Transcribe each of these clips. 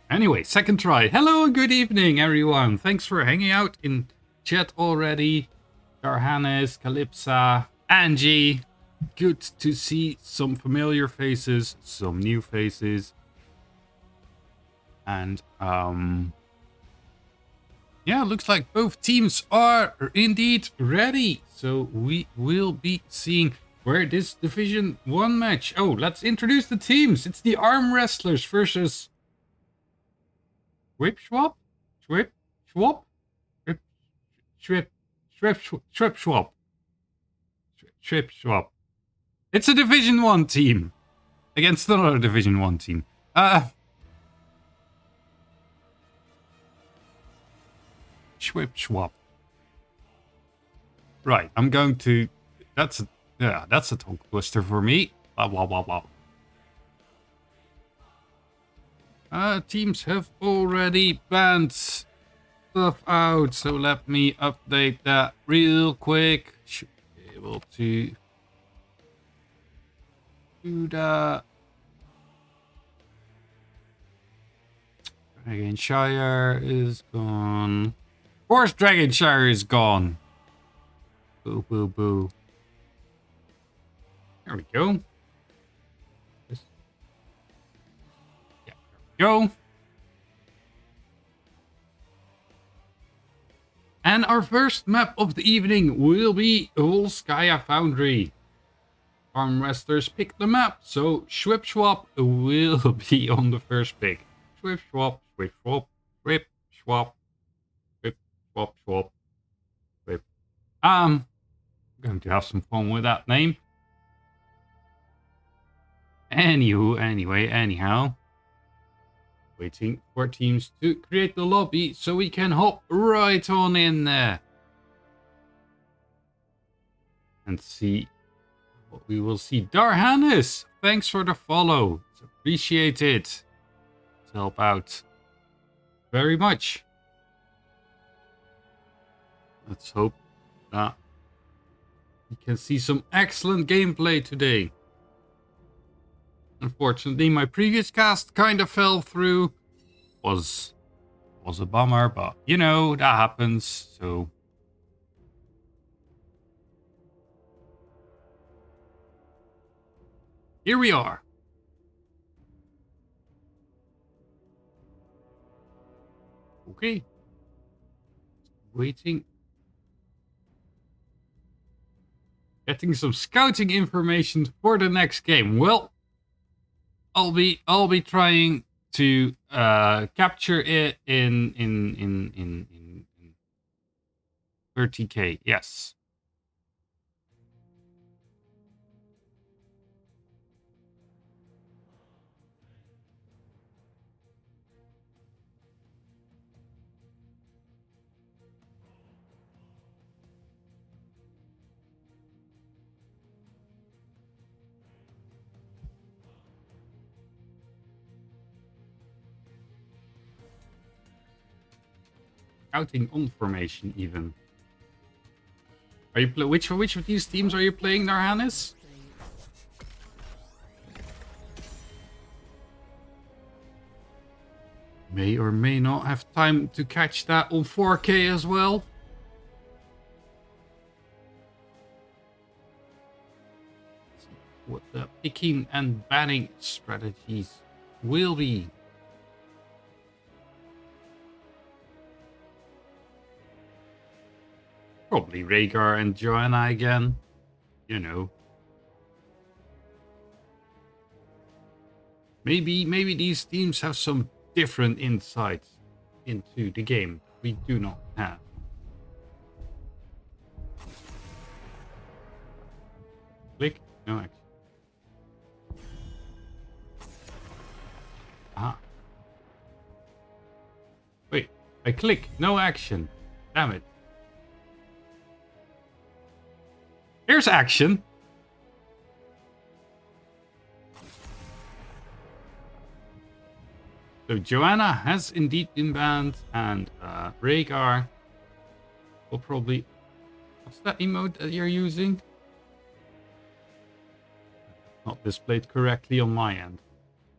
Anyway, second try. Hello and good evening, everyone. Thanks for hanging out in chat already. Darhanes, Calypsa, Angie. Good to see some familiar faces, some new faces. And, yeah, looks like both teams are indeed ready. So we will be seeing where this Division 1 match... Oh, let's introduce the teams. It's the Arm Wrestlers versus... SchwipSchwap? SchwipSchwap? SchwipSchwap. SchwipSchwap. It's a Division 1 team. Against another Division 1 team. SchwipSchwap. Right, I'm going to... That's a tongue twister for me. Blah, blah, blah, blah. Teams have already banned stuff out, so let me update that real quick. Should be able to do that. Dragonshire is gone. Of course, Dragonshire is gone. Boo, boo, boo. There we go. Yeah, there we go. And our first map of the evening will be Volskaya Foundry. Arm Wrestlers pick the map, so SchwipSchwap will be on the first pick. SchwipSchwap, SchwipSchwap, SchwipSchwap, SchwipSchwap, Schwap, Schwip. I'm going to have some fun with that name. Anyhow. Waiting for teams to create the lobby so we can hop right on in there. And see what we will see. Darhanes, thanks for the follow. It's appreciated. To help out very much. Let's hope that we can see some excellent gameplay today. Unfortunately, my previous cast kind of fell through. Was a bummer, but you know, that happens, so... Here we are. Okay. Waiting. Getting some scouting information for the next game. Well, I'll be trying to capture it in 30k. Yes. Scouting on formation even. Are you which of these teams are you playing, Darhanes? May or may not have time to catch that on 4K as well. Let's see what the picking and banning strategies will be. Probably Rhaegar and Joanna again. You know. Maybe these teams have some different insights into the game we do not have. Click, no action. Ah. Wait, I click, no action. Damn it. Here's action. So Joanna has indeed been banned, and Rhaegar will probably... What's that emote that you're using? Not displayed correctly on my end.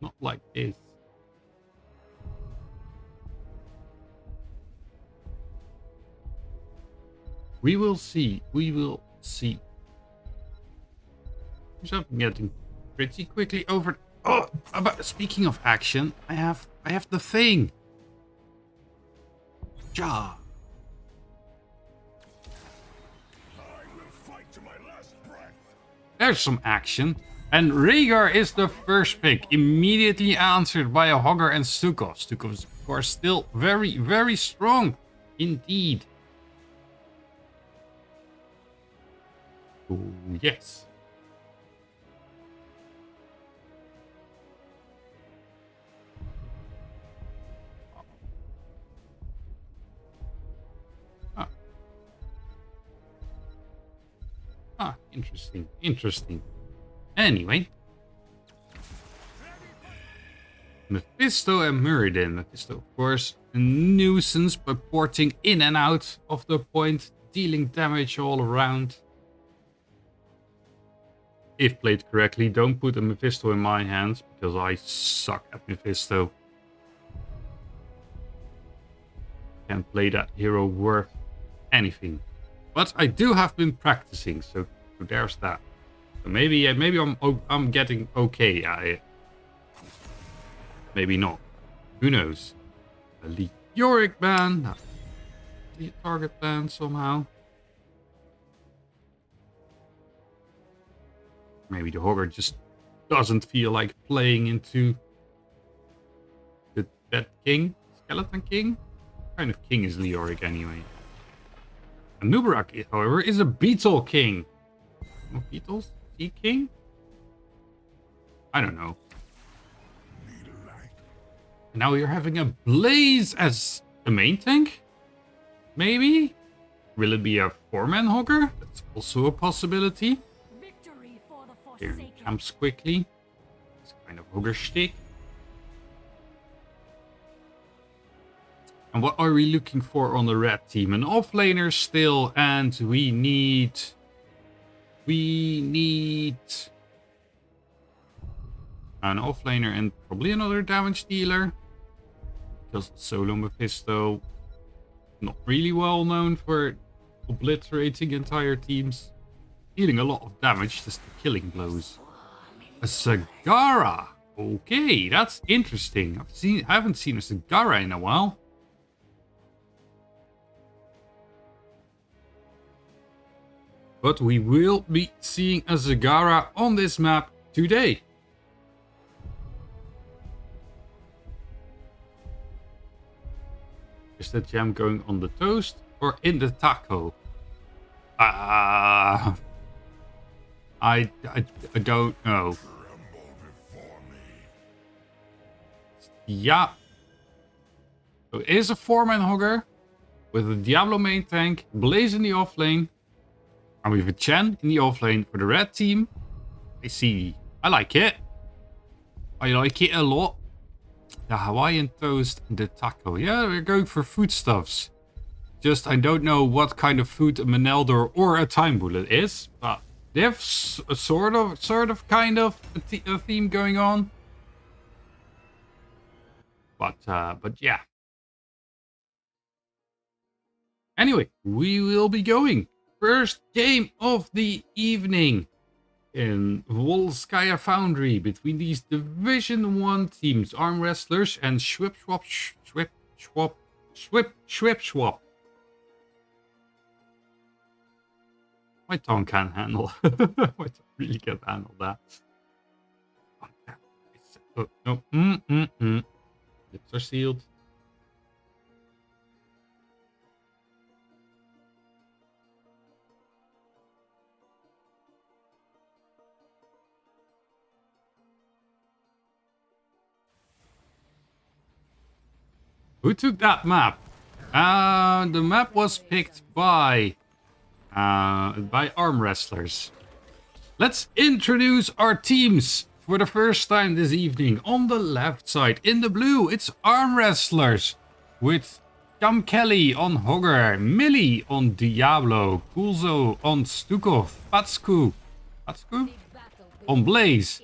Not like this. We will see. We will see. So I'm getting pretty quickly over. Oh, about speaking of action, I have the thing. Ja. There's some action. And Rhaegar is the first pick, immediately answered by a Hogger and Stukov. Stukov is, of course, still very, very strong. Indeed. Oh, yes. Interesting. Interesting. Anyway. Mephisto and Muradin. Mephisto, of course, a nuisance by porting in and out of the point, dealing damage all around. If played correctly, don't put a Mephisto in my hands, because I suck at Mephisto. Can't play that hero worth anything. But I do have been practicing, so there's that. So maybe I'm getting okay. Maybe not. Who knows? A Leoric ban. The target ban somehow. Maybe the Hogger just doesn't feel like playing into the Dead King, Skeleton King. What kind of king is Leoric anyway? Nubarak, however, is a Beetle King. More beetles? Sea King? I don't know. And now you're having a Blaze as a main tank? Maybe? Will it be a 4-man Hogger? That's also a possibility. Here he camps quickly. It's kind of Hogger shtick. And what are we looking for on the red team? An offlaner still, and we need an offlaner and probably another damage dealer. Because Solo Mephisto, not really well known for obliterating entire teams. Dealing a lot of damage, just the killing blows. A Sagara. Okay, that's interesting. I haven't seen a Sagara in a while. But we will be seeing a Sagara on this map today. Is the jam going on the toast or in the taco? I don't know. Yeah. So it is a 4-man Hogger with a Diablo main tank, Blaze in the offlane, and we have a Chen in the offlane for the red team. I like it. I like it a lot. The Hawaiian toast and the taco. Yeah, we're going for foodstuffs. Just I don't know what kind of food a Meneldor or a Time Bullet is, but they have a sort of kind of a theme going on. But yeah. Anyway, we will be going. First game of the evening in Volskaya Foundry between these Division 1 teams, Arm Wrestlers and SchwipSchwap. My tongue can't handle. My tongue really can't handle that. Oh, no. Lips are sealed. Who took that map? The map was picked by Arm Wrestlers. Let's introduce our teams for the first time this evening. On the left side, in the blue, it's Arm Wrestlers with Cam Kelly on Hogger, Millie on Diablo, Kulzo on Stukov, Patsku on Blaze,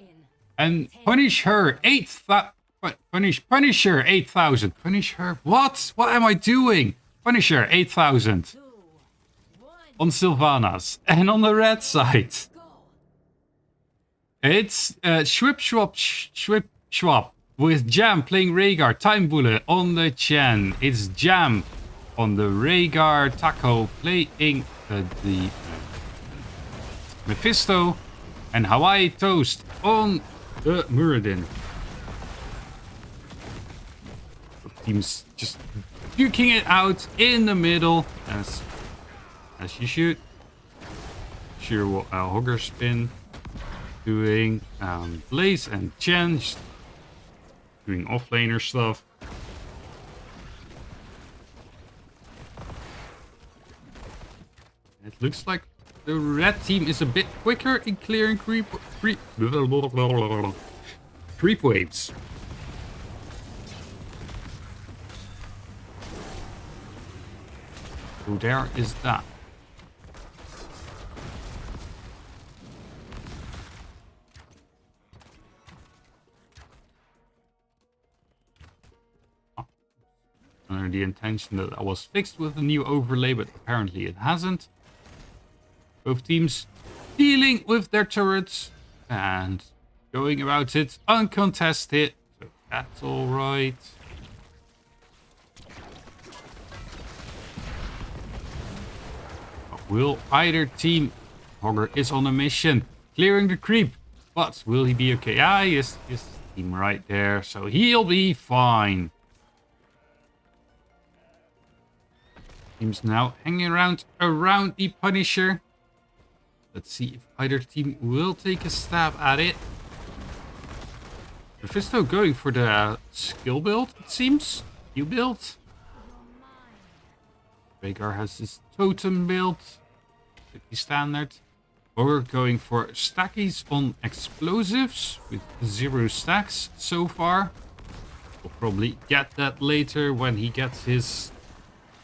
and Punisher 8000. Punisher, what? What am I doing? Punisher 8000. on Sylvanas. And on the red side, it's SchwipSchwap with Jam playing Rhaegar. Time Bullet on the Chen. It's Jam on the Rhaegar. Taco playing the Mephisto. And Hawaii Toast on the Muradin. Teams just duking it out in the middle. As you should. Sure what Hogger Spin doing. Blaze and Chen doing offlaner stuff. It looks like the red team is a bit quicker in clearing creep waves. So there is that. Under the intention that was fixed with the new overlay, but apparently it hasn't. Both teams dealing with their turrets and going about it uncontested. So that's all right. But will either team... Hogger is on a mission, clearing the creep. But will he be okay? Ah, yes, his team right there. So he'll be fine. Teams now hanging around the Punisher. Let's see if either team will take a stab at it. Mephisto going for the skill build, it seems. Q build. Rhaegar has this totem build. Pretty standard. Or going for stackies on explosives with 0 stacks so far. We'll probably get that later when he gets his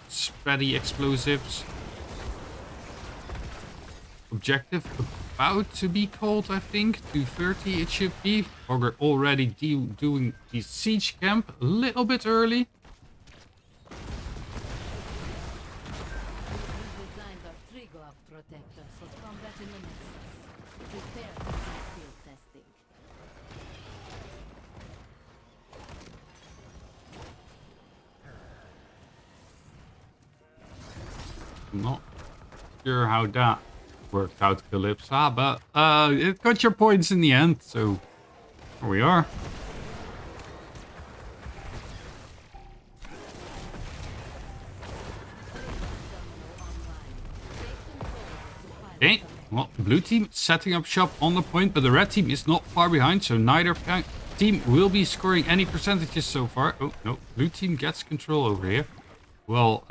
spready explosives. Objective about to be called, I think. 230 it should be. Hogger already doing the siege camp a little bit early. Not sure how that worked out, Calypsa, but it got your points in the end, so here we are. Okay, well, the blue team setting up shop on the point, but the red team is not far behind, so neither team will be scoring any percentages so far. Oh, no, blue team gets control over here. Well,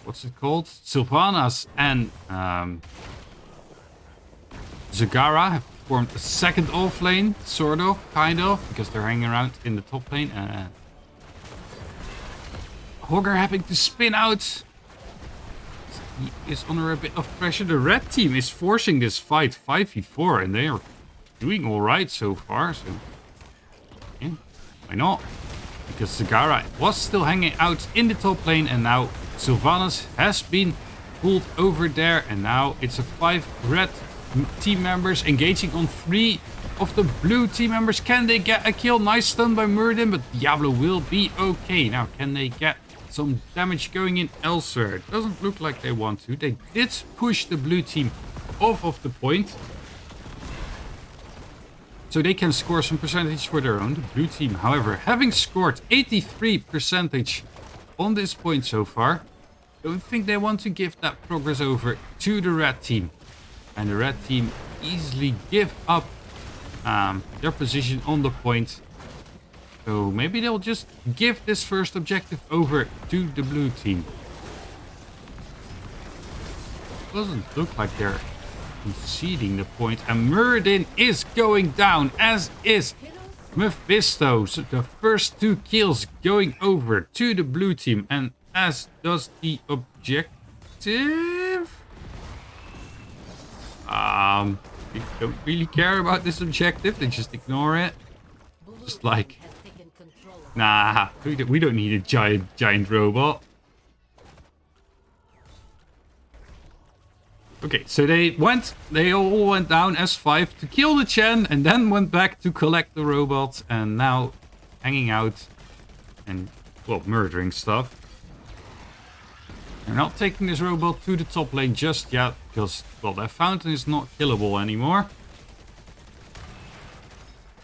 what's it called? Sylvanas and Zagara have formed a second off lane, sort of, kind of, because they're hanging around in the top lane. Hogger having to spin out. He is under a bit of pressure. The red team is forcing this fight 5v4, and they are doing all right so far. So, yeah, why not? Because Zagara was still hanging out in the top lane, and now Sylvanas has been pulled over there, and now it's a 5 red team members engaging on 3 of the blue team members. Can they get a kill? Nice stun by Muradin, but Diablo will be okay. Now, can they get some damage going in elsewhere? It doesn't look like they want to. They did push the blue team off of the point, so they can score some percentage for their own. The blue team, however, having scored 83% on this point so far, don't think they want to give that progress over to the red team. And the red team easily give up their position on the point. So maybe they'll just give this first objective over to the blue team. Doesn't look like they're conceding the point. And Muradin is going down, as is Mephisto. So the first 2 kills going over to the blue team, and as does the objective. They don't really care about this objective. They just ignore it. Just like, nah, we don't need a giant robot. Okay, so they all went down S5 to kill the Chen and then went back to collect the robots and now hanging out and, well, murdering stuff. They're not taking this robot to the top lane just yet because, well, their fountain is not killable anymore.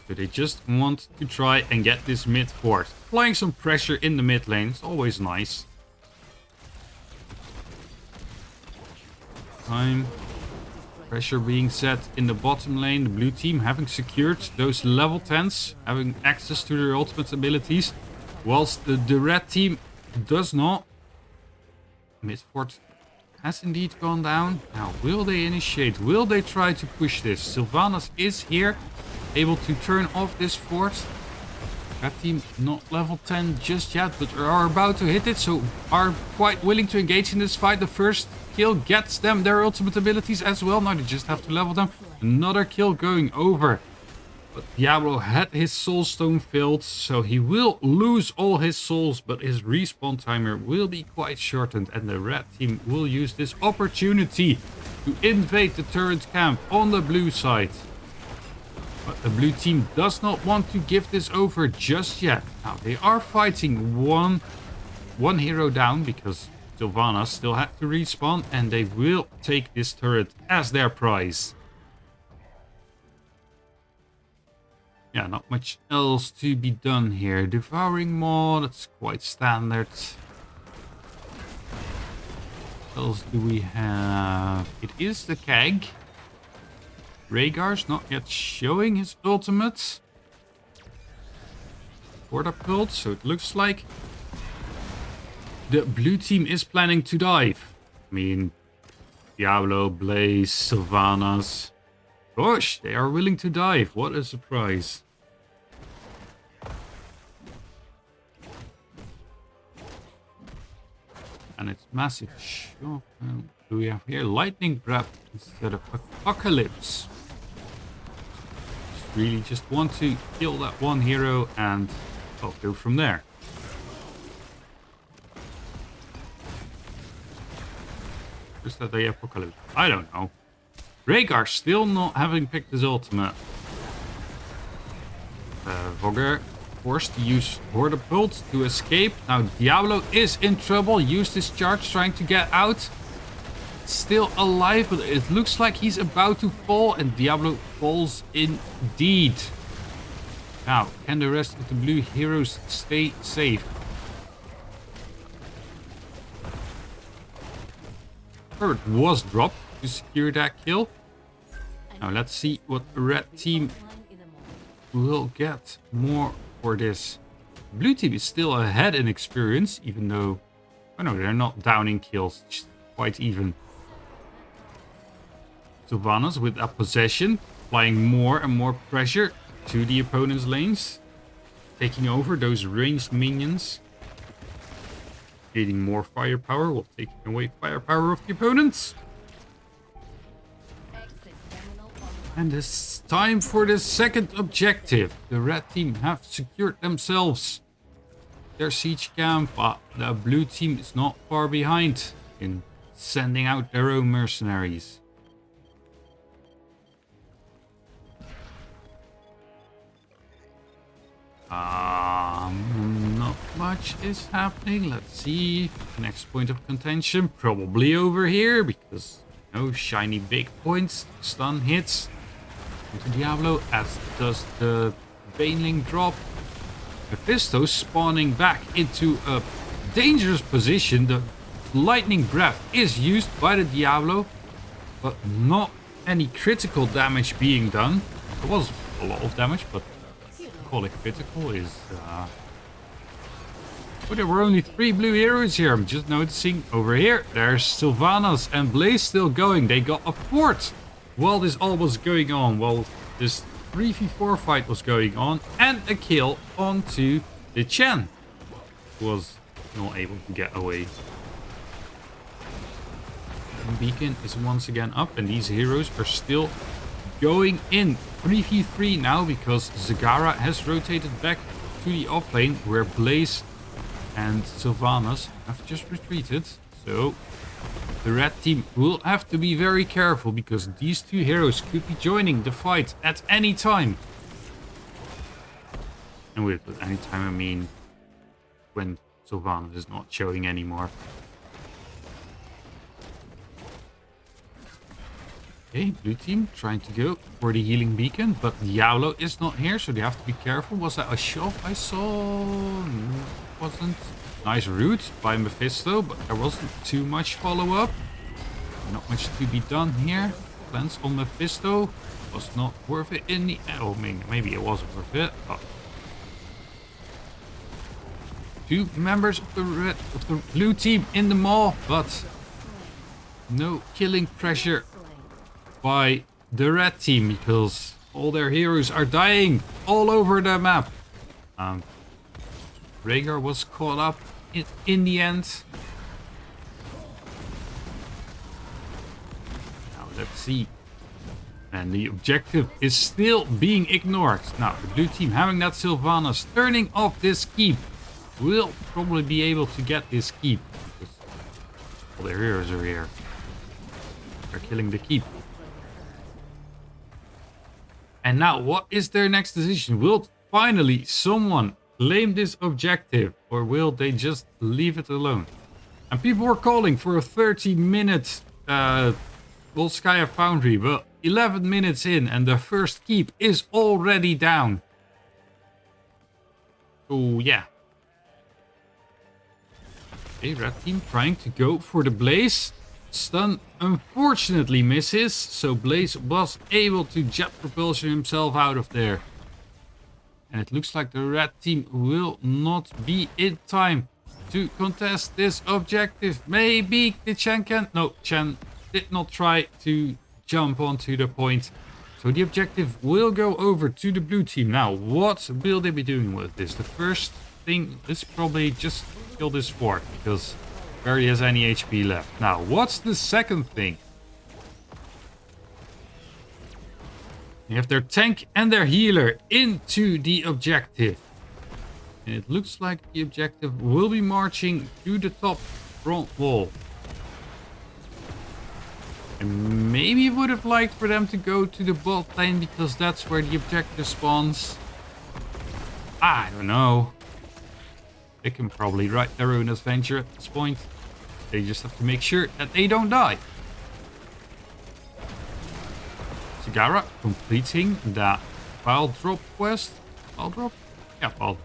So they just want to try and get this mid fort. Applying some pressure in the mid lane is always nice. Time. Pressure being set in the bottom lane. The blue team having secured those level 10s, having access to their ultimate abilities, whilst the red team does not. Mid fort has indeed gone down. Now, will they initiate? Will they try to push this? Sylvanas is here, able to turn off this fort. Red team not level 10 just yet, but are about to hit it, so are quite willing to engage in this fight. The first kill gets them their ultimate abilities as well. Now they just have to level them. Another kill going over. But Diablo had his soul stone filled, so he will lose all his souls, but his respawn timer will be quite shortened, and the red team will use this opportunity to invade the turret camp on the blue side. But the blue team does not want to give this over just yet. Now they are fighting one hero down because Sylvanas still had to respawn, and they will take this turret as their prize. Yeah, not much else to be done here. Devouring Maw, that's quite standard. What else do we have? It is the Keg. Rhaegar's not yet showing his ultimate. Catapult, so it looks like the blue team is planning to dive. I mean, Diablo, Blaze, Sylvanas. Gosh, they are willing to dive. What a surprise. And it's massive. What do we have here? Lightning Breath instead of Apocalypse. Really just want to kill that one hero and I'll go from there. Is that the Apocalypse? I don't know. Rhaegar still not having picked his ultimate. Vogger forced to use Hordepult to escape. Now Diablo is in trouble. Used his charge trying to get out. Still alive, but it looks like he's about to fall, and Diablo falls indeed. Now, can the rest of the blue heroes stay safe? Turret was dropped to secure that kill. Now let's see what the red team will get more for this. Blue team is still ahead in experience, even though, oh no, they're not down in kills, just quite even. Sylvanas with a possession, applying more and more pressure to the opponent's lanes, taking over those ranged minions, creating more firepower while taking away firepower of the opponents. And it's time for the second objective. The red team have secured themselves their siege camp, but the blue team is not far behind in sending out their own mercenaries. Not much is happening. Let's see. Next point of contention, probably over here, because no shiny big points. Stun hits into Diablo, as does the Baneling drop. Mephisto spawning back into a dangerous position. The Lightning Breath is used by the Diablo, but not any critical damage being done. There was a lot of damage, but to call it critical is... But there were only 3 blue heroes here. I'm just noticing over here, there's Sylvanas and Blaze still going. They got a fort while this all was going on, while this 3v4 fight was going on, and a kill onto the Chen, who was not able to get away. Beacon is once again up, and these heroes are still going in 3v3 now, because Zagara has rotated back to the offlane, where Blaze and Sylvanas have just retreated. So The red team will have to be very careful because these two heroes could be joining the fight at any time. And with any time I mean when Sylvanas is not showing anymore. Okay, blue team trying to go for the healing beacon, but Diablo is not here, so they have to be careful. Was that a shove I saw? No, it wasn't. Nice root by Mephisto, but there wasn't too much follow-up. Not much to be done here. Plans on Mephisto was not worth it in the end. Oh, maybe it wasn't worth it. But two members of the blue team in the maw, but no killing pressure by the red team because all their heroes are dying all over the map. Rhaegar was caught up in the end. Now let's see. And the objective is still being ignored. Now the blue team having that Sylvanas turning off this keep will probably be able to get this keep because all their heroes are here. They're killing the keep. And now, what is their next decision? Will finally someone claim this objective, or will they just leave it alone? And people were calling for a 30-minute Volskaya Foundry, but 11 minutes in, and the first keep is already down. Oh yeah. Okay, red team trying to go for the Blaze. Stun unfortunately misses, so Blaze was able to jet propulsion himself out of there. And it looks like the red team will not be in time to contest this objective. Maybe the Chen can... No, Chen did not try to jump onto the point. So the objective will go over to the blue team. Now, what will they be doing with this? The first thing is probably just kill this fort, because barely has any HP left. Now, what's the second thing? They have their tank and their healer into the objective. And it looks like the objective will be marching to the top front wall. And maybe would have liked for them to go to the bot lane because that's where the objective spawns. I don't know. They can probably write their own adventure at this point. They just have to make sure that they don't die. Sigara completing that file drop quest. File drop? Yeah, file.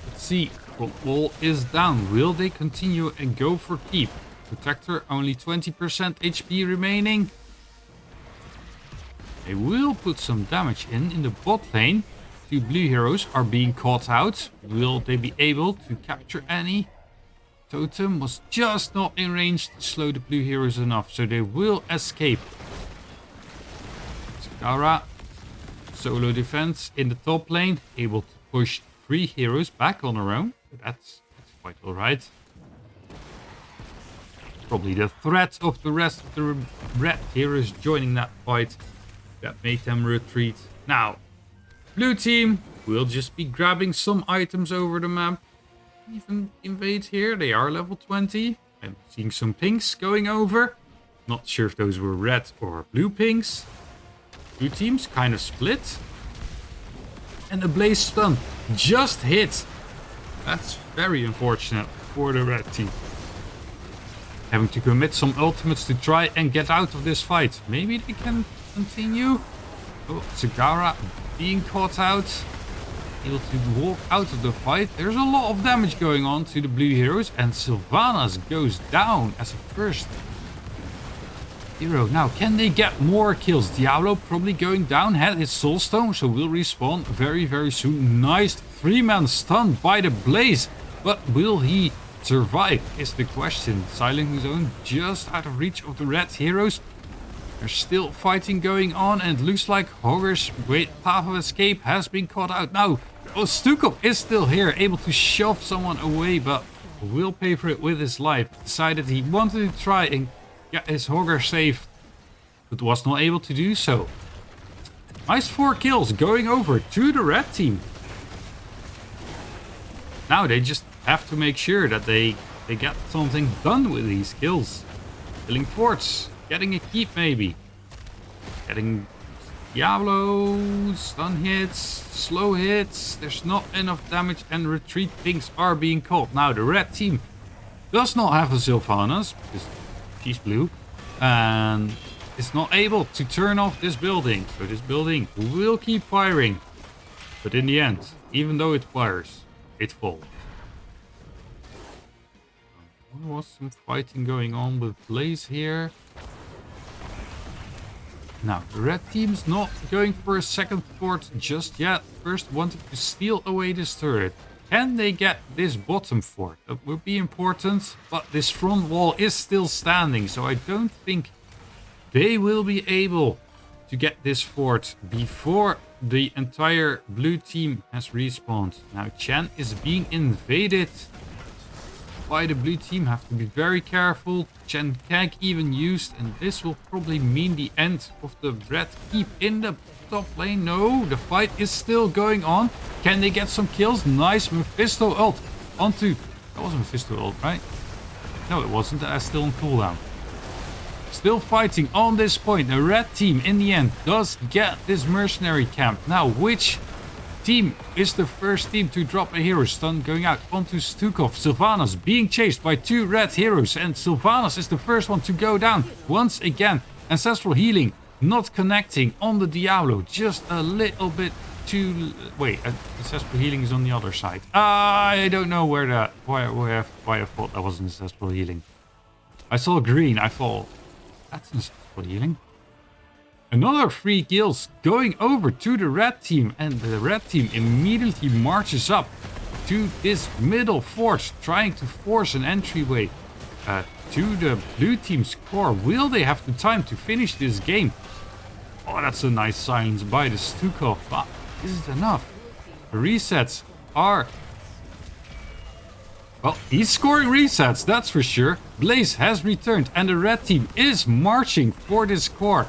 Let's see. Front wall is down. Will they continue and go for keep? Protector only 20% HP remaining. They will put some damage in the bot lane. Two blue heroes are being caught out. Will they be able to capture any? Totem was just not in range to slow the blue heroes enough, so they will escape. Sakara, solo defense in the top lane, able to push 3 heroes back on her own. That's quite alright. Probably the threat of the rest of the red heroes joining that fight that made them retreat. Now, blue team will just be grabbing some items over the map. Even invade here. They are level 20. I'm seeing some pinks going over. Not sure if those were red or blue pinks. Blue teams kind of split. And a blaze stun just hit. That's very unfortunate for the red team. Having to commit some ultimates to try and get out of this fight. Maybe they can continue. Oh, Sagara being caught out. Able to walk out of the fight. There's a lot of damage going on to the blue heroes. And Sylvanas goes down as a first hero. Now, can they get more kills? Diablo probably going down. Had his soulstone, so will respawn very, very soon. Nice 3-man stun by the blaze. But will he survive is the question. Silent Zone just out of reach of the red heroes. There's still fighting going on, and it looks like Hogger's path of escape has been caught out. Now, Stukov is still here, able to shove someone away, but will pay for it with his life. Decided he wanted to try and get his Hogger safe, but was not able to do so. Nice 4 kills going over to the red team. Now they just have to make sure that they get something done with these kills. Killing forts, getting a keep maybe. Getting Diablo, stun hits, slow hits. There's not enough damage and retreat things are being called. Now the red team does not have a Sylvanas because she's blue. And is not able to turn off this building. So this building will keep firing. But in the end, even though it fires, it falls. There was some fighting going on with Blaze here. Now, the red team's not going for a second fort just yet. First wanted to steal away this turret. Can they get this bottom fort? That would be important. But this front wall is still standing. So I don't think they will be able to get this fort before the entire blue team has respawned. Now, Chen is being invaded by the blue team. Have to be very careful. Chen can't even used, and this will probably mean the end of the red keep in the top lane. No, the fight is still going on. Can they get some kills? Nice Mephisto ult onto... That wasn't Mephisto ult, right? No, it wasn't. That's still on cooldown. Still fighting on this point. The red team in the end does get this mercenary camp. Now, which team is the first team to drop a hero? Stun going out onto Stukov. Sylvanas being chased by two red heroes, and Sylvanas is the first one to go down once again. Ancestral healing not connecting on the Diablo, just a little bit too... Wait, ancestral healing is on the other side. I don't know where that... Why I thought that was ancestral healing. I saw green. I thought that's ancestral healing. Another 3 kills going over to the red team, and the red team immediately marches up to this middle fort, trying to force an entryway to the blue team's core. Will they have the time to finish this game? Oh, that's a nice silence by the Stukov, but is it enough? The resets are... Well, he's scoring resets, that's for sure. Blaze has returned, and the red team is marching for this core.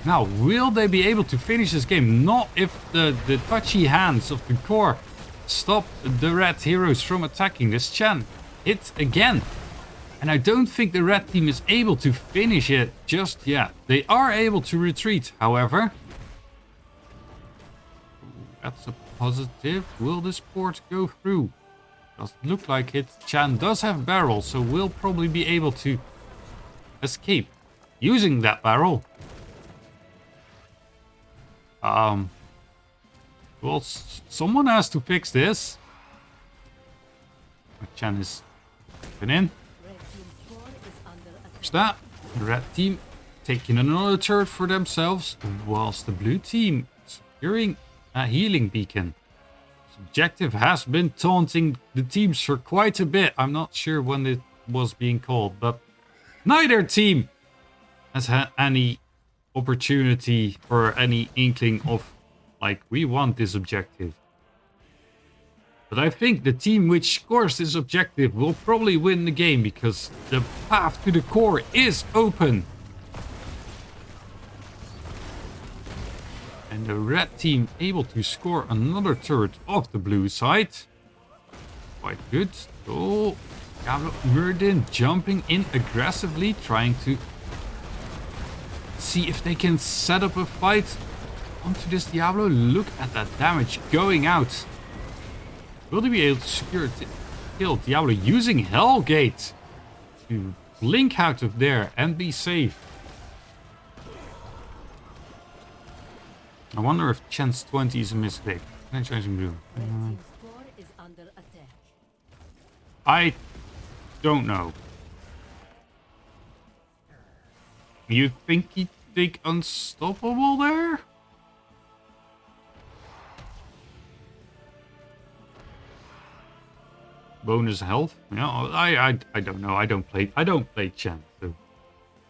Now, will they be able to finish this game? Not if the touchy hands of the core stop the red heroes from attacking. This Chen hit again. And I don't think the red team is able to finish it just yet. They are able to retreat, however. That's a positive. Will this port go through? Doesn't look like it. Chen does have barrel, so we'll probably be able to escape using that barrel. Well, someone has to fix this. Chen is coming in. There's that. The red team taking another turret for themselves, whilst the blue team securing a healing beacon. This objective has been taunting the teams for quite a bit. I'm not sure when it was being called, but neither team has had any opportunity or any inkling of, like, we want this objective. But I think the team which scores this objective will probably win the game, because the path to the core is open. And the red team able to score another turret off the blue side. Quite good. Oh, Murden jumping in aggressively, trying to see if they can set up a fight onto this Diablo. Look at that damage going out. Will they be able to secure kill Diablo using Hellgate to blink out of there and be safe? I wonder if chance 20 is a mistake. I don't know. You think he'd take unstoppable there? Bonus health? Yeah, I don't know. I don't play Chen. So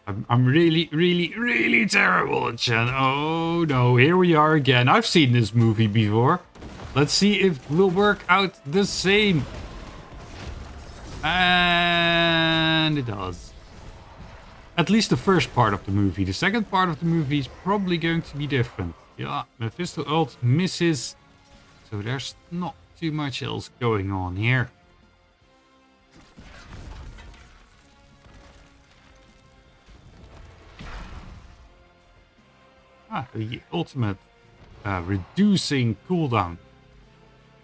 I'm really terrible at Chen. Oh no, here we are again. I've seen this movie before. Let's see if it will work out the same. And it does. At least the first part of the movie. The second part of the movie is probably going to be different. Yeah, Mephisto ult misses. So there's not too much else going on here. The ultimate reducing cooldown.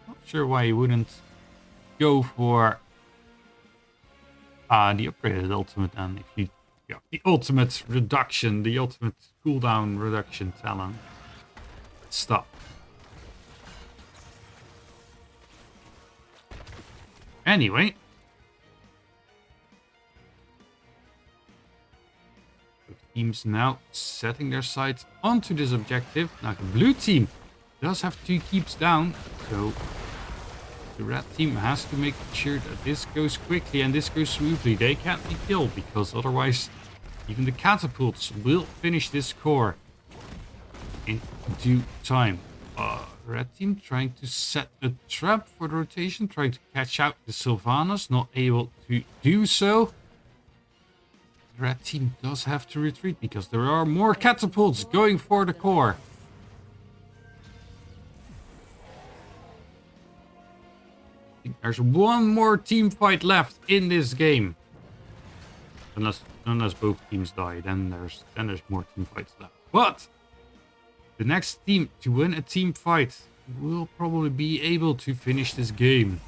Not sure why you wouldn't go for the upgraded ultimate then. If you got the ultimate reduction, the ultimate cooldown reduction talent. Stop. Anyway. Teams now setting their sights onto this objective. Now the blue team does have 2 keeps down, so the red team has to make sure that this goes quickly and this goes smoothly. They can't be killed because otherwise even the catapults will finish this core in due time. Red team trying to set a trap for the rotation, trying to catch out the Sylvanas, not able to do so. The red team does have to retreat because there are more catapults going for the core. I think there's one more team fight left in this game. Unless both teams die, then there's more team fights left. But the next team to win a team fight will probably be able to finish this game.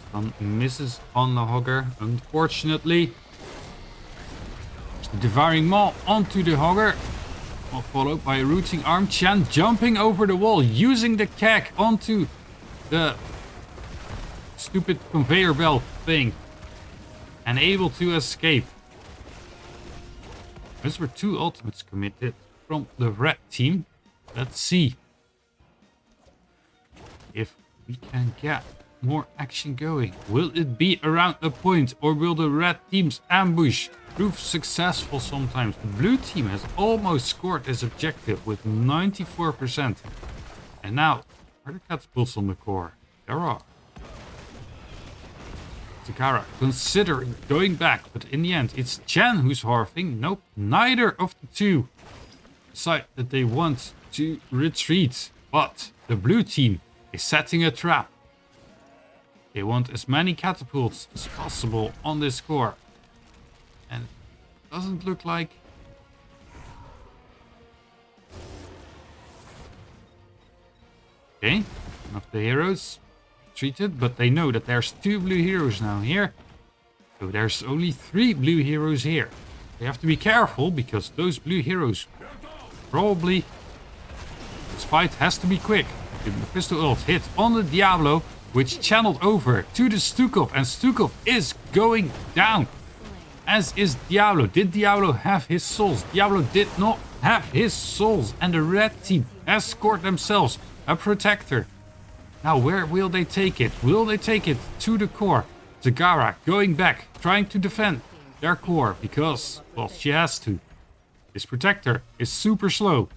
Stun misses on the Hogger, unfortunately. There's the Devouring Maw onto the Hogger. Followed by a Rooting Arm. Chen jumping over the wall, using the keg onto the stupid conveyor belt thing. And able to escape. Those were 2 ultimates committed from the red team. Let's see if we can get more action going. Will it be around the point or will the red team's ambush prove successful sometimes? The blue team has almost scored this objective with 94%. And now, are the catapults on the core? There are. Takara considering going back, but in the end it's Chen who's harfing. Nope, neither of the 2 decide that they want to retreat. But the blue team is setting a trap. They want as many catapults as possible on this core. And it doesn't look like... Okay, one of the heroes treated, but they know that there's 2 blue heroes now here. So there's only 3 blue heroes here. They have to be careful because those blue heroes probably... This fight has to be quick. The pistol ult hit on the Diablo, which channeled over to the Stukov, and Stukov is going down. As is Diablo. Did Diablo have his souls? Diablo did not have his souls, and the red team has scored themselves a protector. Now where will they take it? Will they take it to the core? Zagara going back, trying to defend their core because, well, she has to. This protector is super slow.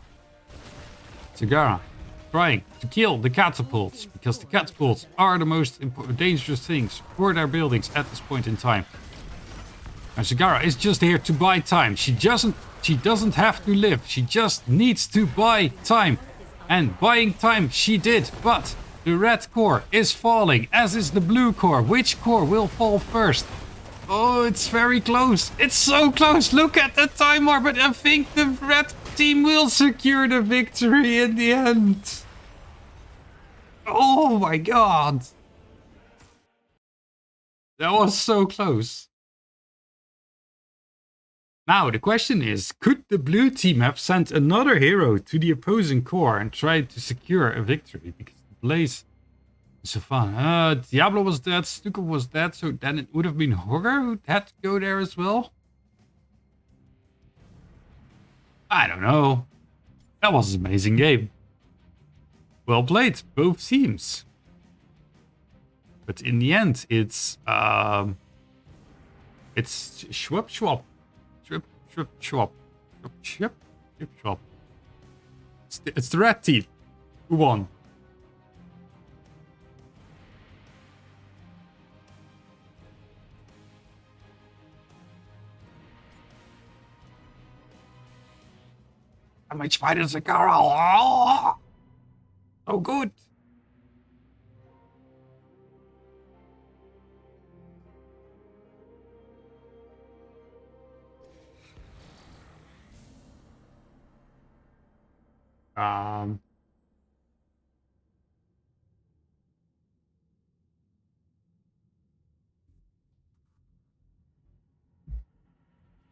Zagara trying to kill the catapults because the catapults are the most dangerous things for their buildings at this point in time. And Zagara is just here to buy time. She doesn't have to live. She just needs to buy time. And buying time she did, but the red core is falling, as is the blue core. Which core will fall first? Oh, it's very close. It's so close. Look at the timer, but I think the red team will secure the victory in the end. Oh my god. That was so close. Now, the question is, could the blue team have sent another hero to the opposing core and tried to secure a victory? Because the Blaze is so fun. Diablo was dead, Stukov was dead, so then it would have been Hogger who had to go there as well? I don't know. That was an amazing game. Well played, both teams. But in the end, it's SchwipSchwap. SchwipSchwap. SchwipSchwap. It's the red team who won. I'm a spider Zagara. Oh, so good. Um,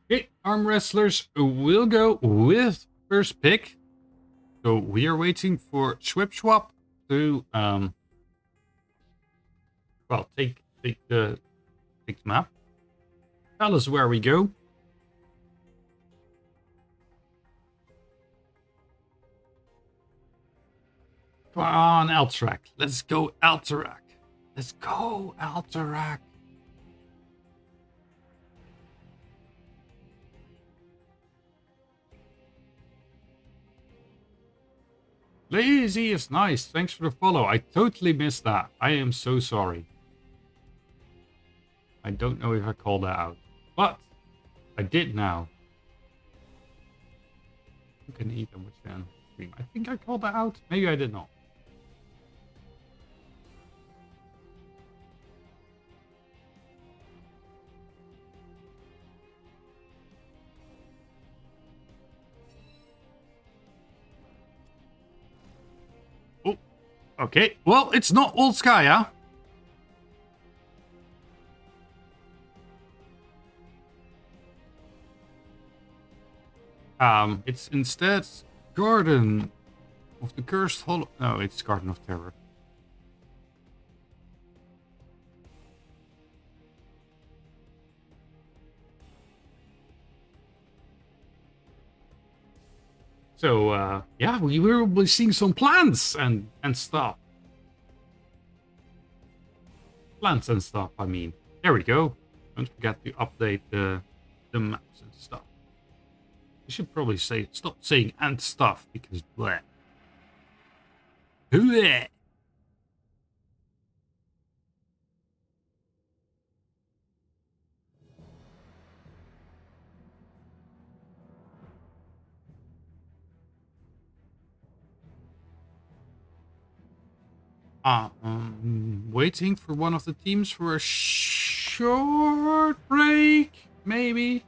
okay, arm wrestlers will go with first pick. So we are waiting for SchwipSchwap to well take the map. Tell us where we go. Come on, Alterac. Let's go, Alterac. Let's go, Alterac. Lazy is nice. Thanks for the follow. I totally missed that. I am so sorry. I don't know if I called that out, but I did now. You can eat them with the stream. I think I called that out. Maybe I did not. Oh, okay. Well, it's not Volskaya. It's instead Garden of the Cursed Hollow. No, it's Garden of Terror. So, yeah, we will be seeing some plants and stuff. Plants and stuff, I mean. There we go. Don't forget to update the maps and stuff. You should probably stop saying and stuff because bleh. Bleh. Waiting for one of the teams for a short break, maybe.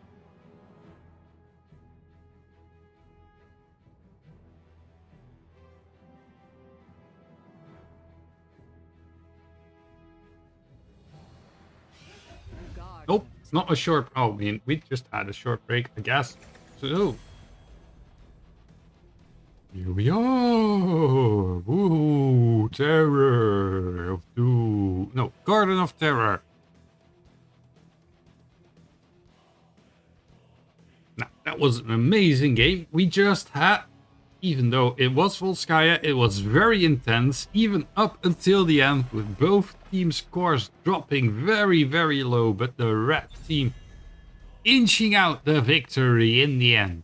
Nope, it's not a short. Oh, I mean, we just had a short break, I guess. So here we are. Woo, Terror of Doom. No, Garden of Terror. Now, that was an amazing game we just had. Even though it was Volskaya, it was very intense, even up until the end, with both team scores dropping very, very low, but the red team inching out the victory in the end.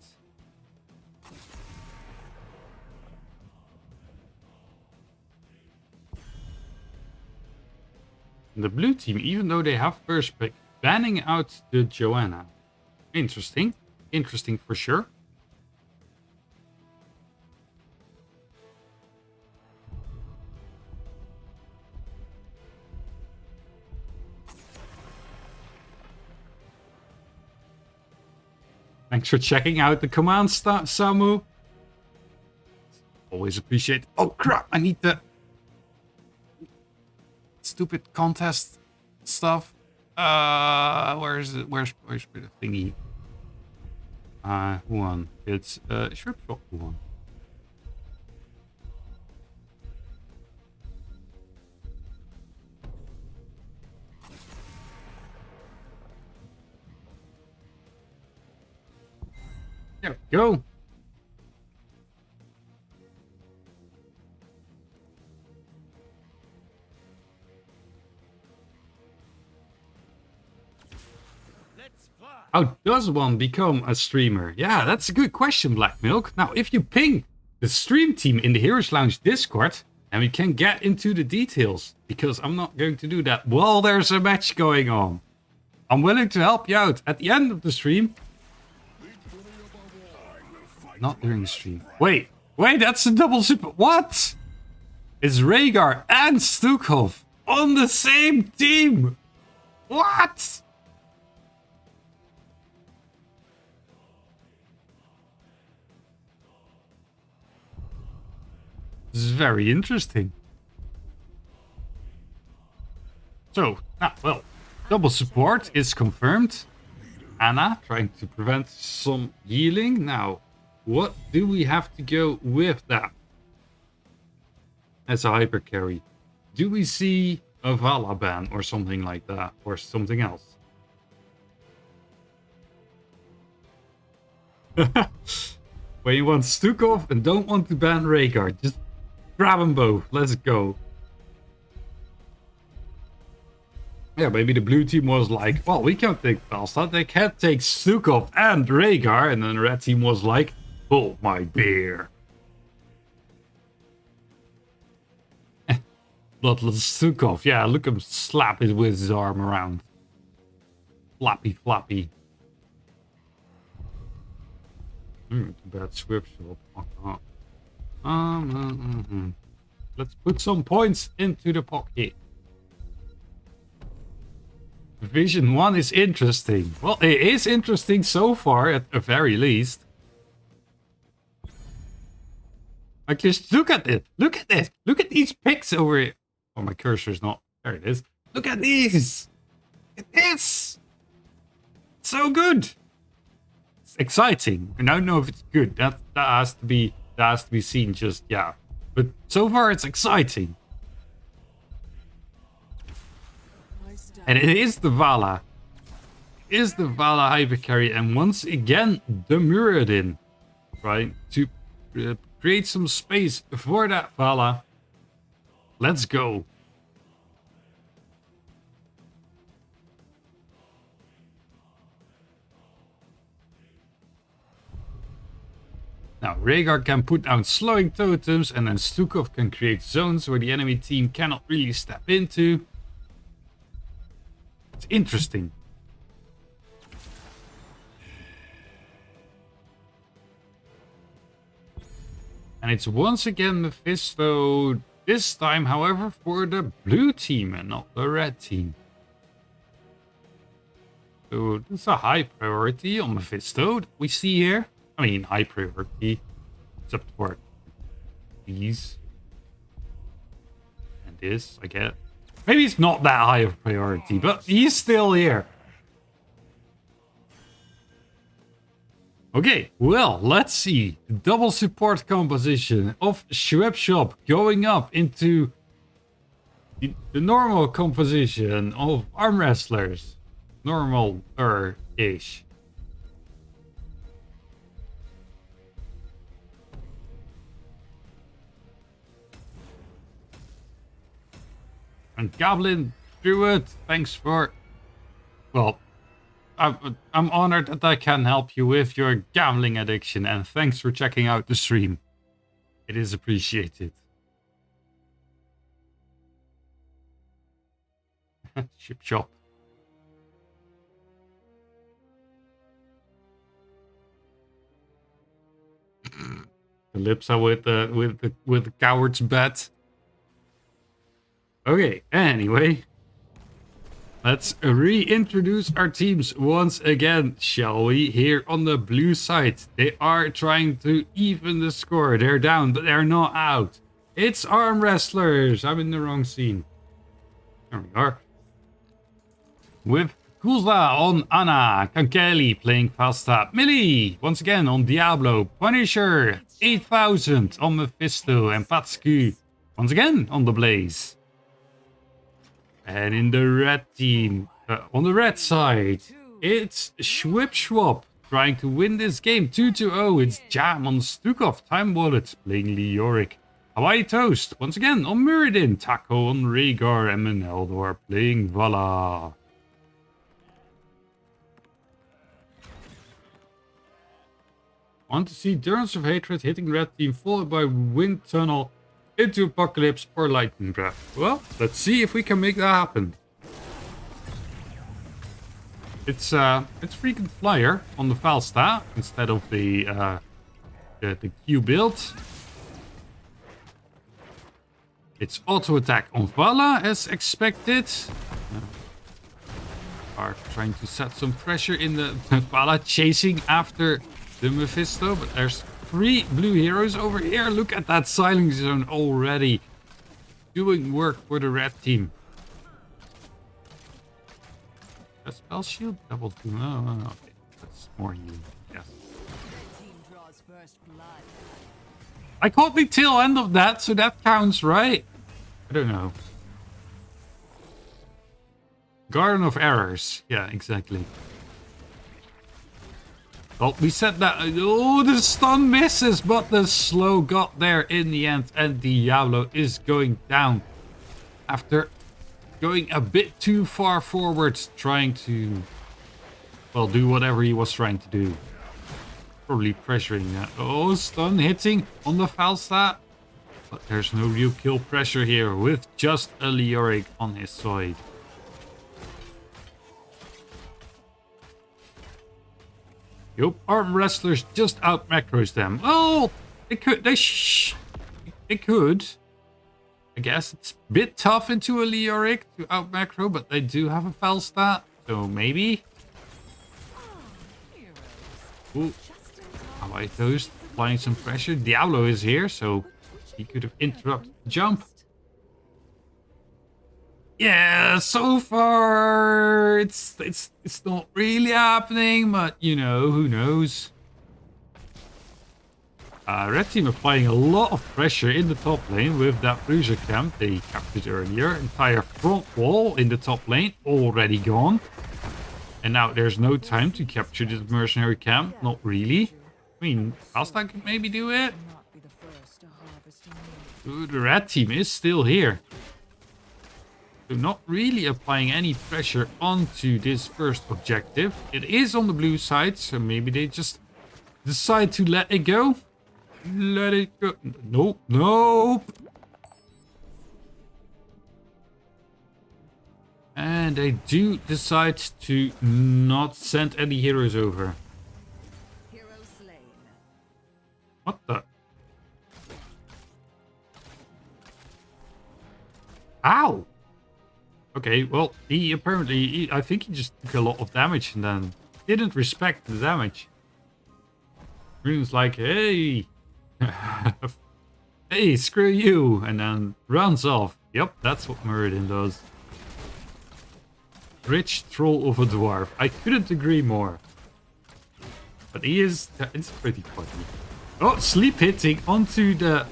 And the blue team, even though they have first pick, banning out the Joanna. Interesting. Interesting for sure. Thanks for checking out the command, Samu. Always appreciate. Oh crap! I need the stupid contest stuff. Where is it? Where's the thingy? Who won? It's SchwipSchwap who won. There we go. How does one become a streamer? Yeah, that's a good question, Black Milk. Now, if you ping the stream team in the Heroes Lounge Discord, and we can get into the details, because I'm not going to do that while there's a match going on. I'm willing to help you out at the end of the stream. Not during the stream. Wait, that's a double super. What? It's Rhaegar and Stukhoff on the same team. What? This is very interesting. So, well, double support is confirmed. Anna trying to prevent some healing. Now, what do we have to go with that? As a hyper carry. Do we see a Vala ban or something like that? Or something else? When you want Stukov and don't want to ban Rhaegar, just grab them both. Let's go. Yeah, maybe the blue team was like, well, we can't take Falstad. They can't take Stukov and Rhaegar. And then the red team was like, hold my beer. Bloodless Stukov. Yeah, look him slap it with his arm around. Flappy, flappy. Too bad SchwipSchwap. Let's put some points into the pocket. Division 1 is interesting. Well, it is interesting so far, at the very least. Like, just look at it. Look at this. Look at these picks over here. Oh, my cursor is not. There it is. Look at these. Look at this. It's so good. It's exciting. I don't know if it's good. That has to be seen. Just yeah. But so far, it's exciting. And it is the Vala. It is the Vala hypercarry. And once again, the Muradin. Right? To create some space for that Vala. Let's go. Now, Rhaegar can put down slowing totems. And then Stukov can create zones where the enemy team cannot really step into. It's interesting. And it's once again Mephisto. This time, however, for the blue team and not the red team. So it's a high priority on Mephisto that we see here. I mean, high priority. Except for these. And this, I get. Maybe it's not that high of priority, but he's still here. Okay, well, let's see. The double support composition of SchwipSchwap going up into the normal composition of arm wrestlers. Normal-ish. And Goblin Druid, thanks for... Well, I'm honored that I can help you with your gambling addiction, and thanks for checking out the stream. It is appreciated. SchwipSchwap. Calypso with the coward's bet. Okay, anyway. Let's reintroduce our teams once again, shall we? Here on the blue side, they are trying to even the score. They're down, but they're not out. It's arm wrestlers. I'm in the wrong scene. There we are. With Kulza on Anna, Kankeli playing Falstad, Millie once again on Diablo, Punisher 8000 on Mephisto, and Patsku once again on the Blaze. And in the red team, on the red side, it's SchwipSchwap trying to win this game 2-0. It's Jam on Stukov, Time Wallet playing Leoric, Hawaii Toast once again on Muradin, Taco on Rhaegar, and Meneldor playing Vala. Want to see Durance of Hatred hitting red team followed by Wind Tunnel into Apocalypse or Lightning Breath. Well, let's see if we can make that happen. It's freaking Flyer on the Falstad instead of the Q build. It's auto attack on Vala as expected. Are trying to set some pressure in the Vala chasing after the Mephisto, but there's 3 blue heroes over here. Look at that silence zone already. Doing work for the red team. A spell shield? Double team. Oh, okay. That's more you. Yes. I caught the tail end of that, so that counts, right? I don't know. Garden of Errors. Yeah, exactly. Well, we said that. Oh, the stun misses, but the slow got there in the end. And Diablo is going down after going a bit too far forwards, trying to, well, do whatever he was trying to do. Probably pressuring that. Oh, stun hitting on the Falstad. But there's no real kill pressure here with just a Leoric on his side. Yup, arm wrestlers just out macros them. Oh, they could. They could. I guess it's a bit tough into a Leoric to out macro, but they do have a Falstad, so maybe. Ooh, Hawaii Toast applying some pressure. Diablo is here, so he could have interrupted the jump. Yeah, so far it's not really happening, but you know, who knows. Red team applying a lot of pressure in the top lane with that bruiser camp they captured earlier. Entire front wall in the top lane already gone. And now there's no time to capture this mercenary camp. Not really. I mean, Falstad could maybe do it. Ooh, the red team is still here. So not really applying any pressure onto this first objective. It is on the blue side, so maybe they just decide to let it go. Let it go. Nope, nope. And they do decide to not send any heroes over. Hero slain. What the? Ow! Okay, well, he apparently, I think he just took a lot of damage and then didn't respect the damage. Rune's like, hey, hey, screw you, and then runs off. Yep, that's what Muradin does. Rich troll of a dwarf. I couldn't agree more. But he is, it's pretty funny. Oh, sleep hitting onto the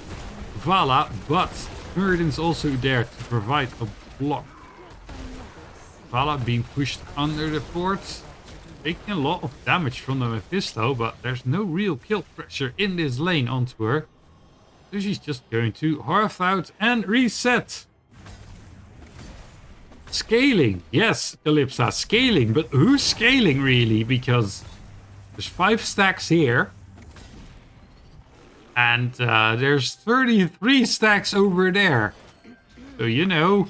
Vala, but Muradin's also there to provide a block. Vala being pushed under the fort, taking a lot of damage from the Mephisto, but there's no real kill pressure in this lane onto her. So she's just going to hearth out and reset. Scaling, yes, Calypsa, scaling, but who's scaling really? Because there's 5 stacks here. And there's 33 stacks over there. So, you know.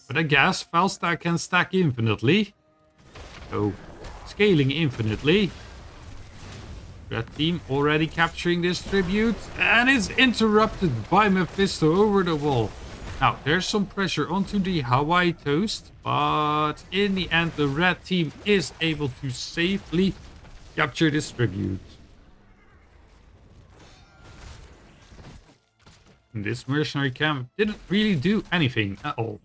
But I guess Falstad can stack infinitely. So, scaling infinitely. Red team already capturing this tribute. And it's interrupted by Mephisto over the wall. Now, there's some pressure onto the Hawaii Toast. But in the end, the red team is able to safely capture this tribute. And this mercenary camp didn't really do anything at all.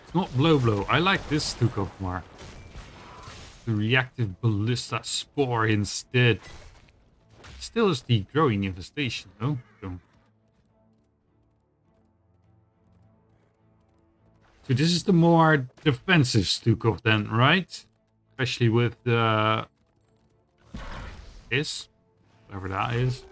It's not blow. I like this Stukov more. The reactive ballista spore instead. Still is the growing infestation though. So this is the more defensive Stukov then, right? Especially with the... this. Whatever that is.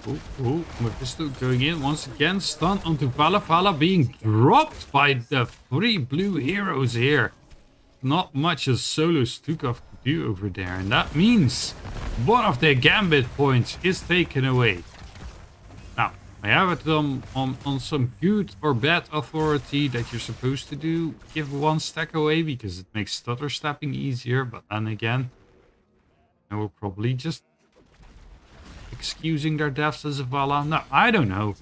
Oh, Mephisto going in once again. Stun onto Vala. Vala being dropped by the 3 blue heroes here. Not much as solo Stukov could do over there. And that means one of their gambit points is taken away. Now, I have it on some good or bad authority that you're supposed to do. Give 1 stack away because it makes stutter stepping easier. But then again, I will probably just... excusing their deaths as a Vala? No, I don't know.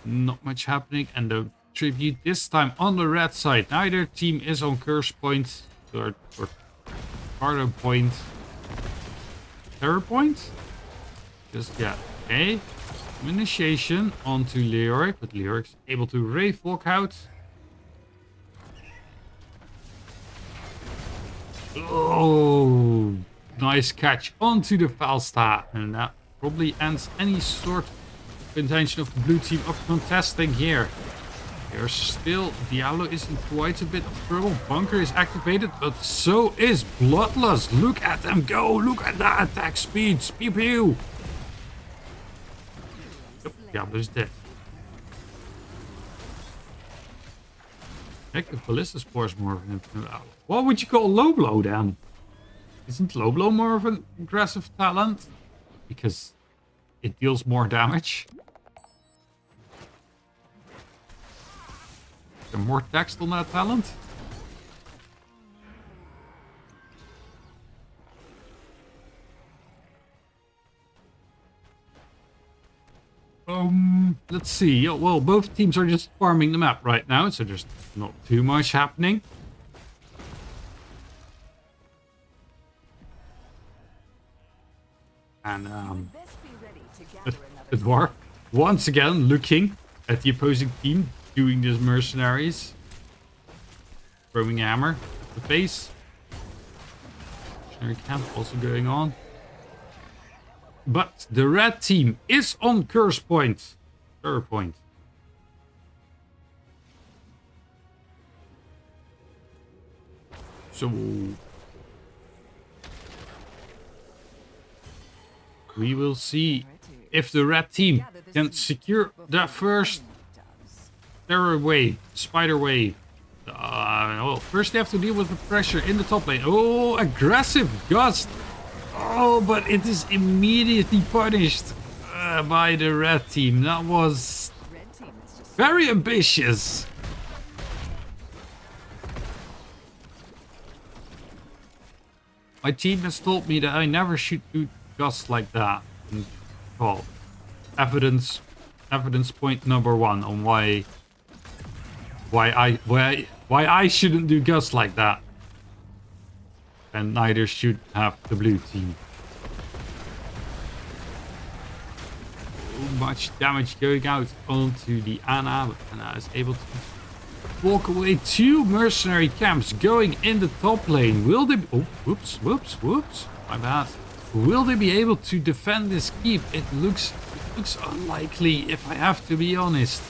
Not much happening. And the tribute this time on the red side. Neither team is on curse point. Or Cardo point. Terror point? Just, yeah. Okay. Initiation onto Leoric. But Leoric's able to Wraith walk out. Oh, nice catch onto the Falstad. And that probably ends any sort of intention of the blue team of contesting here. There's still, Diablo is in quite a bit of trouble. Bunker is activated, but so is Bloodlust. Look at them go. Look at that attack speeds. Pew pew. Yep, Diablo's dead. Heck, the Ballista Spores more of an... What would you call low blow then? Isn't low blow more of an aggressive talent? Because it deals more damage. Is there more text on that talent? Let's see. Well, both teams are just farming the map right now, so there's not too much happening. And the dwarf once again looking at the opposing team doing this mercenaries. Throwing a hammer at the face. Mercenary camp also going on. But the red team is on curse point. Terror point. So we will see if the red team can secure the first terror wave, spider wave. Well, first they have to deal with the pressure in the top lane. Oh, aggressive gust. Oh, but it is immediately punished by the red team. That was very ambitious. My team has told me that I never should do gusts like that. Well, evidence point number 1 on why I shouldn't do gusts like that. And neither should have the blue team. So much damage going out onto the Ana, but Ana is able to walk away. 2 mercenary camps going in the top lane. Will they... Oh, whoops. My bad. Will they be able to defend this keep? It looks unlikely, if I have to be honest.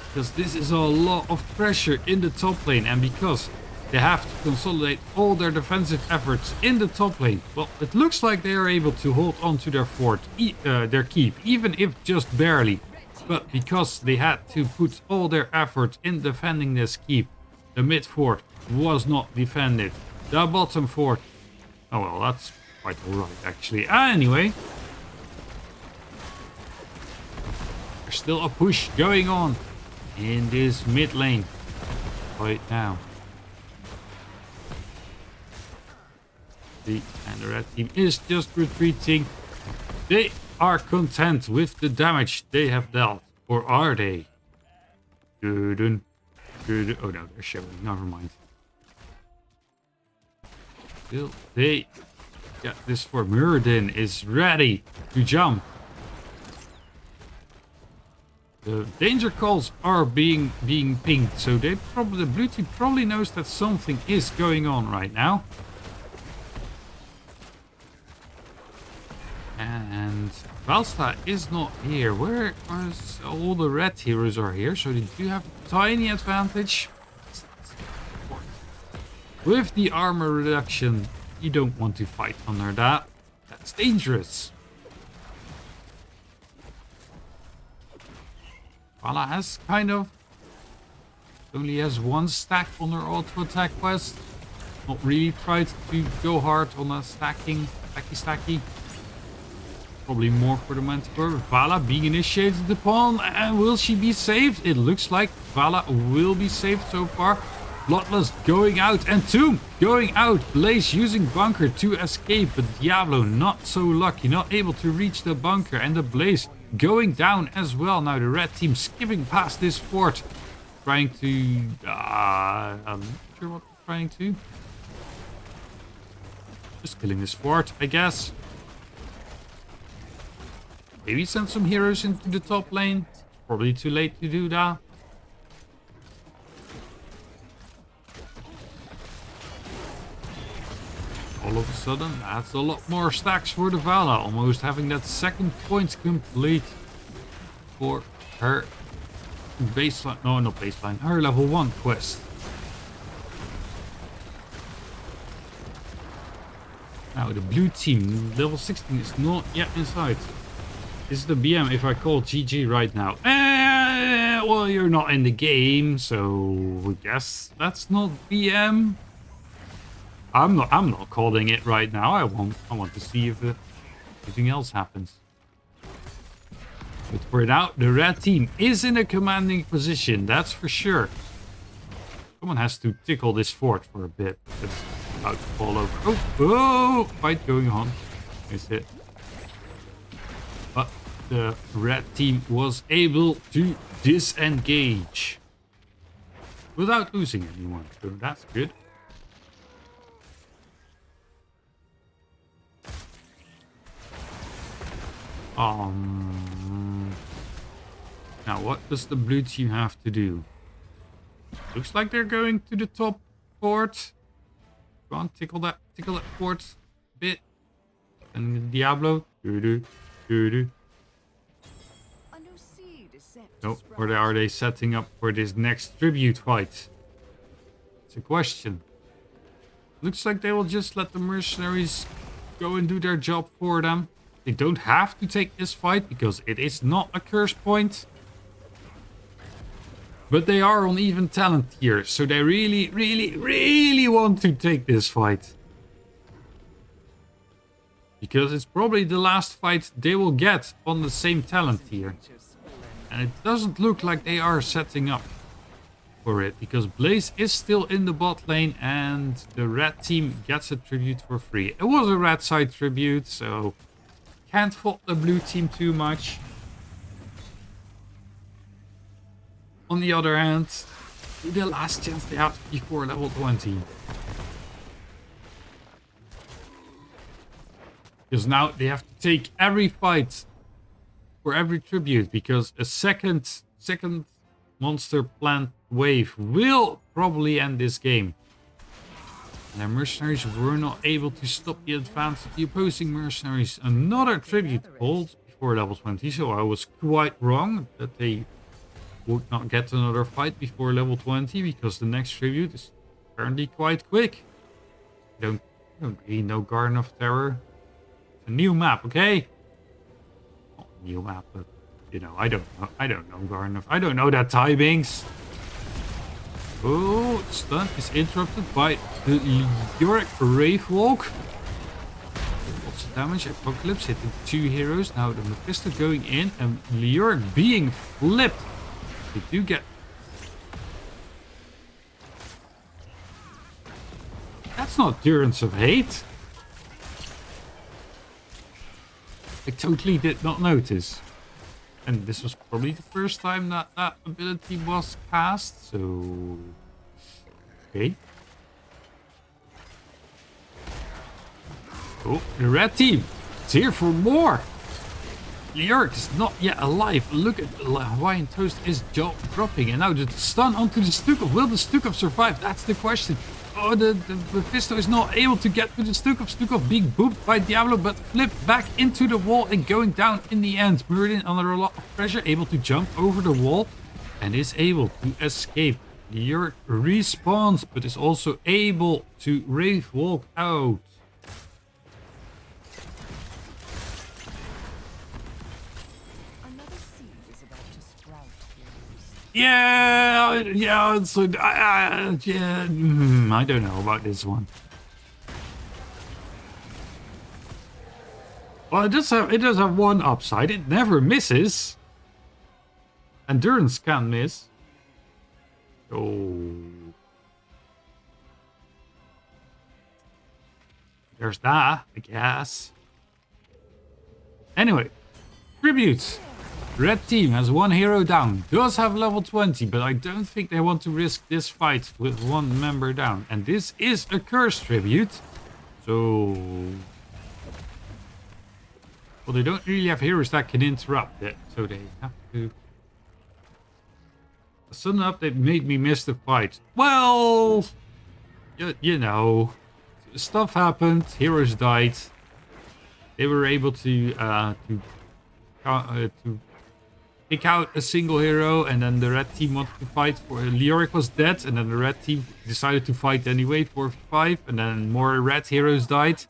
Because this is a lot of pressure in the top lane, and because they have to consolidate all their defensive efforts in the top lane. Well, it looks like they are able to hold on to their fort, their keep, even if just barely. But because they had to put all their effort in defending this keep, the mid fort was not defended. The bottom fort, oh well, that's quite alright actually. Anyway, there's still a push going on in this mid lane right now. And the red team is just retreating. They are content with the damage they have dealt. Or are they? Oh no, they're showing. Never mind. Still, they get this for Muradin is ready to jump. The danger calls are being pinged, so the blue team probably knows that something is going on right now. And Valsta is not here. Where all the red heroes are here, so they do have a tiny advantage. With the armor reduction, you don't want to fight under that. That's dangerous. Vala has kind of only has 1 stack on her auto attack quest. Not really tried to go hard on that stacky. Probably more for the Manticore. Vala being initiated upon, and will she be saved? It looks like Vala will be saved so far. Bloodlust going out, and Tomb going out. Blaze using bunker to escape, but Diablo not so lucky, not able to reach the bunker, and the Blaze going down as well. Now the red team skipping past this fort. Trying to... I'm not sure what they're trying to. Just killing this fort, I guess. Maybe send some heroes into the top lane. Probably too late to do that. All of a sudden, that's a lot more stacks for the Vala. Almost having that second point complete for her baseline. No, not baseline. Her level 1 quest. Now the blue team, level 16, is not yet inside. This is the BM if I call GG right now. Well, you're not in the game, so I guess that's not BM. I'm not calling it right now. I want to see if anything else happens. But for now, the red team is in a commanding position, that's for sure. Someone has to tickle this fort for a bit. It's about to fall over. Oh, fight going on. Is it? But the red team was able to disengage without losing anyone, so that's good. Now what does the blue team have to do? Looks like they're going to the top fort. Go on, tickle that fort a bit. And Diablo. Nope. Or are they setting up for this next tribute fight? It's a question. Looks like they will just let the mercenaries go and do their job for them. They don't have to take this fight because it is not a curse point. But they are on even talent here, so they really want to take this fight. Because it's probably the last fight they will get on the same talent tier. And it doesn't look like they are setting up for it, because Blaze is still in the bot lane and the red team gets a tribute for free. It was a red side tribute, so can't fault the blue team too much. On the other hand, the last chance they have before level 20. Because now they have to take every fight for every tribute, because a second monster plant wave will probably end this game. And their mercenaries were not able to stop the advance of the opposing mercenaries. Another tribute hold before level 20, so I was quite wrong that they would not get another fight before level 20, because the next tribute is apparently quite quick. I don't really know Garden of Terror. A new map, okay? Not a new map, but you know, I don't know Garden of... I don't know that timings. Oh, stun is interrupted by the Lyric Wravewalk. Lots of damage. Apocalypse hitting 2 heroes. Now the Mephisto going in and Lyric being flipped. They do get... That's not Durance of Hate. I totally did not notice. And this was probably the first time that that ability was cast, so... Okay. Oh, the red team! It's here for more! Lyric is not yet alive. Look at the Hawaiian Toast is dropping. And now the stun onto the Stukov. Will the Stukov survive? That's the question. Oh, the Mephisto is not able to get to the Stukov. Stukov being booped by Diablo, but flipped back into the wall and going down in the end. Merlin under a lot of pressure, able to jump over the wall and is able to escape. Lyric respawns, but is also able to Wraith walk out. Yeah, so I don't know about this one. Well, it does have one upside. It never misses. Endurance can miss. Oh, there's that, I guess. Anyway, tributes. Red team has one hero down. Does have level 20, but I don't think they want to risk this fight with one member down. And this is a curse tribute. So... well, they don't really have heroes that can interrupt it. So they have to... a sudden update made me miss the fight. Well... you know... stuff happened. Heroes died. They were able to pick out a single hero, and then the red team wanted to fight for... Leoric was dead, and then the red team decided to fight anyway, 4v5, and then more red heroes died.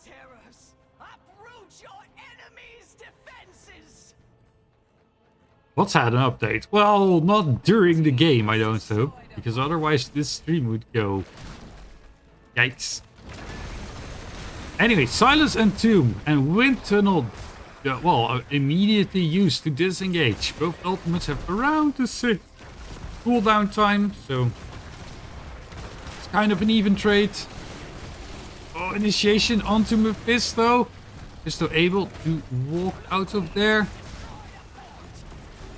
What's had an update? Well, not during the game, I don't know, because otherwise this stream would go... yikes. Anyway, Silence and Tomb and Wind Tunnel, immediately used to disengage. Both ultimates have around the 6 cooldown time, so it's kind of an even trade. Oh, initiation onto Mephisto. Mephisto able to walk out of there.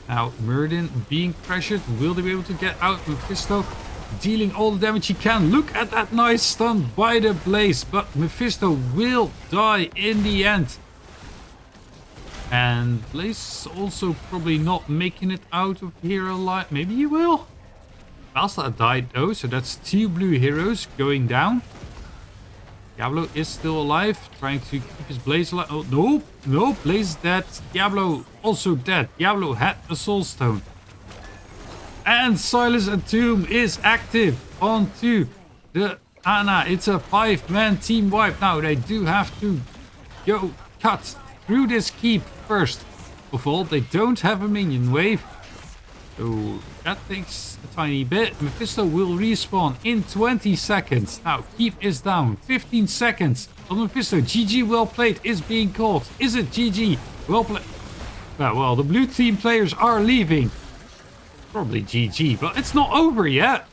Now, Myrddin being pressured. Will they be able to get out? Mephisto dealing all the damage he can. Look at that nice stun by the Blaze. But Mephisto will die in the end. And Blaze also probably not making it out of here alive. Maybe he will. Balsa died though, so that's 2 blue heroes going down. Diablo is still alive, trying to keep his Blaze alive. Oh, no, no, Blaze is dead. Diablo also dead. Diablo had a Soul Stone. And Silence and Tomb is active onto the Ana. It's a 5-man team wipe. Now they do have to go cut through this keep first of all. They don't have a minion wave, so that takes a tiny bit. Mephisto will respawn in 20 seconds. Now keep is down. 15 seconds on Mephisto. GG well played is being called. Is it GG well played? Well, the blue team players are leaving. Probably GG, but it's not over yet.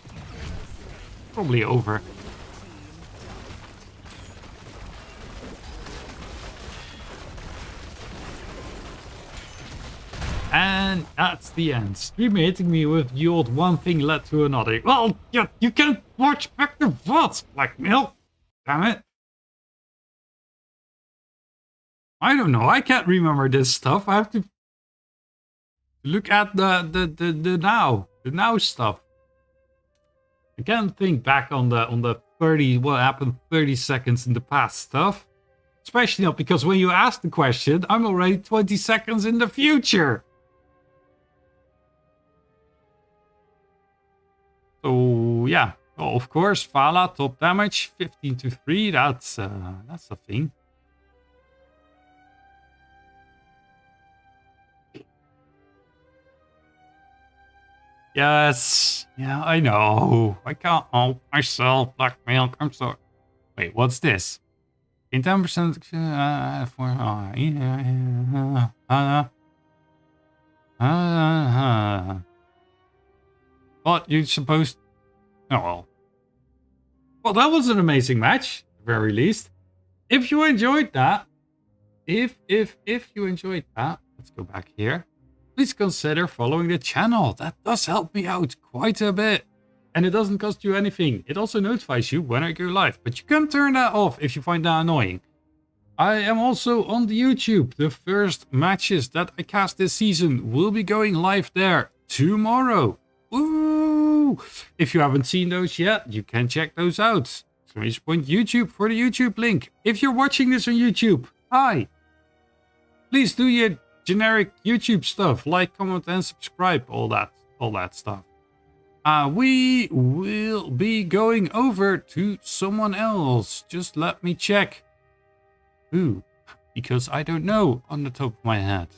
Probably over. And that's the end. Streamer hitting me with the old one thing led to another. Well, you can't watch back the VODs, Blackmail. Damn it. I don't know. I can't remember this stuff. I have to look at the now stuff. I can't think back on the 30 what happened 30 seconds in the past stuff. Especially not because when you ask the question, I'm already 20 seconds in the future. So yeah, well, of course, Vala top damage 15 to 3. That's a thing. Yes, yeah, I know. I can't help myself. Blackmail. I'm sorry. Wait, what's this? In 10% what you supposed? Oh well. Well, that was an amazing match, at the very least. If you enjoyed that, if you enjoyed that, let's go back here. Please consider following the channel. That does help me out quite a bit. And it doesn't cost you anything. It also notifies you when I go live. But you can turn that off if you find that annoying. I am also on the YouTube. The first matches that I cast this season will be going live there tomorrow. Ooh! If you haven't seen those yet, you can check those out. Point YouTube for the YouTube link. If you're watching this on YouTube, hi. Please do your generic YouTube stuff. Like, comment, and subscribe. All that stuff. We will be going over to someone else. Just let me check. Who? Because I don't know on the top of my head.